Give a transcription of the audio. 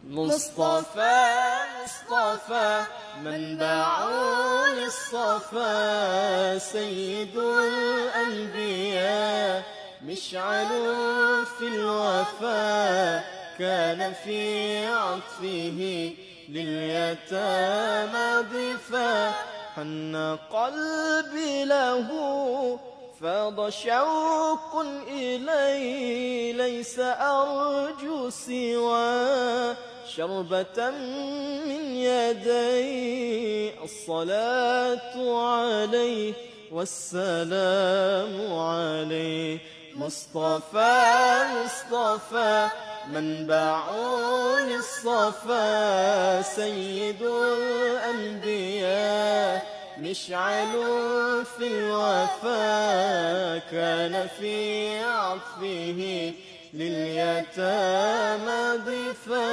مصطفى مصطفى منبع للصفا، سيد الأنبياء مشعل في الوفا، كان في عطفه لليتامى ضفا، حن قلبي له فاض شوق إليه، ليس أرجو سوى شربة من يدي، الصلاة عليه والسلام عليه. مصطفى مصطفى منبع للصفا، سيد الأنبياء مشعل في الوفا، كان في عطفه لليتامى ضفا.